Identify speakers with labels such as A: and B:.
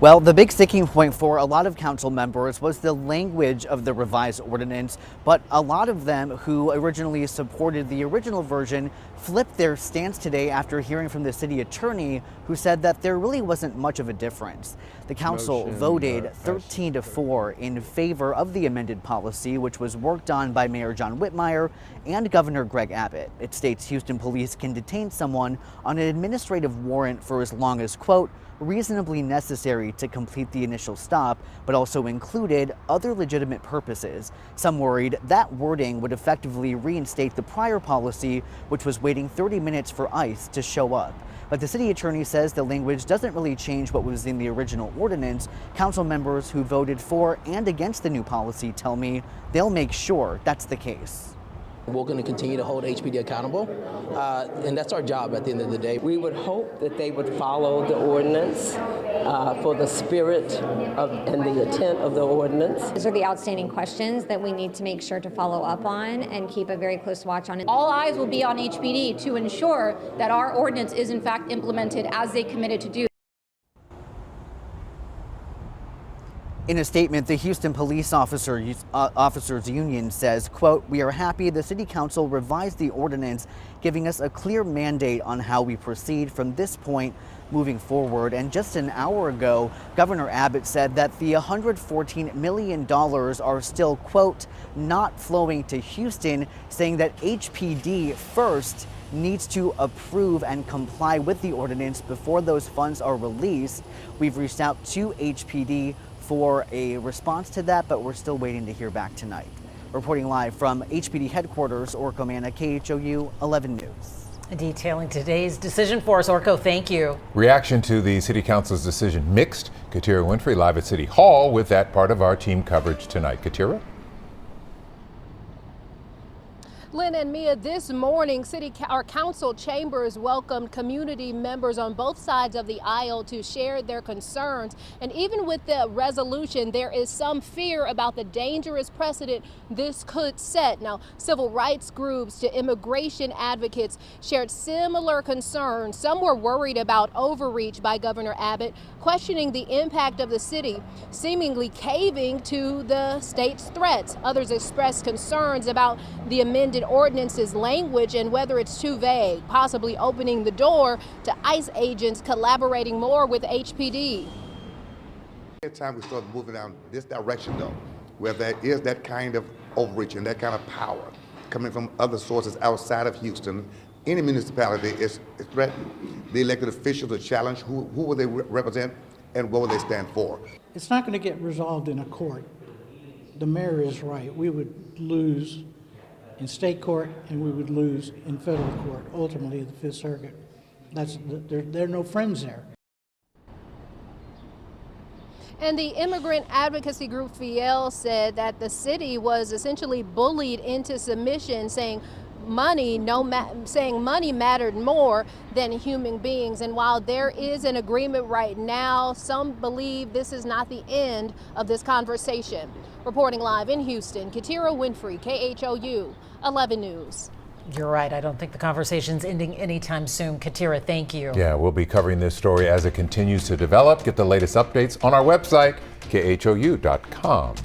A: Well, the big sticking point for a lot of council members was the language of the revised ordinance, but a lot of them who originally supported the original version flipped their stance today after hearing from the city attorney, who said that there really wasn't much of a difference. The council voted 13-4 in favor of the amended policy, which was worked on by Mayor John Whitmire and Governor Greg Abbott. It states Houston police can detain someone on an administrative warrant for as long as, quote, reasonably necessary to complete the initial stop, but also included other legitimate purposes. Some worried that wording would effectively reinstate the prior policy, which was waiting 30 minutes for ICE to show up. But the city attorney says the language doesn't really change what was in the original ordinance. Council members who voted for and against the new policy tell me they'll make sure that's the case.
B: We're going to continue to hold HPD accountable, and that's our job at the end of the day.
C: We would hope that they would follow the ordinance for the spirit and the intent of the ordinance.
D: These are the outstanding questions that we need to make sure to follow up on and keep a very close watch on. All eyes will be on HPD to ensure that our ordinance is in fact implemented as they committed to do.
A: In a statement, the Houston Police Officers Union says, quote, "We are happy the City Council revised the ordinance, giving us a clear mandate on how we proceed from this point moving forward." And just an hour ago, Governor Abbott said that the $114 million are still, quote, not flowing to Houston, saying that HPD first needs to approve and comply with the ordinance before those funds are released. We've reached out to HPD for a response to that, but we're still waiting to hear back tonight. Reporting live from HPD headquarters, Orko Manna, KHOU 11 News.
E: Detailing today's decision for us, Orko, thank you.
F: Reaction to the City Council's decision mixed. Katira Winfrey live at City Hall with that part of our team coverage tonight. Katira?
G: Lynn and Mia, this morning, our council chambers welcomed community members on both sides of the aisle to share their concerns. And even with the resolution, there is some fear about the dangerous precedent this could set. Now, civil rights groups to immigration advocates shared similar concerns. Some were worried about overreach by Governor Abbott, questioning the impact of the city, seemingly caving to the state's threats. Others expressed concerns about the amended ordinance's language and whether it's too vague, possibly opening the door to ICE agents collaborating more with HPD.
H: It's time we start moving down this direction, though, where there is that kind of overreach and that kind of power coming from other sources outside of Houston. Any municipality is threatened. The elected officials are challenged. Who will they represent and what will they stand for?
I: It's not going to get resolved in a court. The mayor is right. We would lose in state court and we would lose in federal court, ultimately the Fifth Circuit. There are no friends there.
G: And the immigrant advocacy group Fiel said that the city was essentially bullied into submission, saying money mattered more than human beings. And while there is an agreement right now, some believe this is not the end of this conversation. Reporting live in Houston, Katira Winfrey, KHOU 11 News.
E: You're right. I don't think the conversation's ending anytime soon. Katira, thank you.
F: Yeah, we'll be covering this story as it continues to develop. Get the latest updates on our website, khou.com.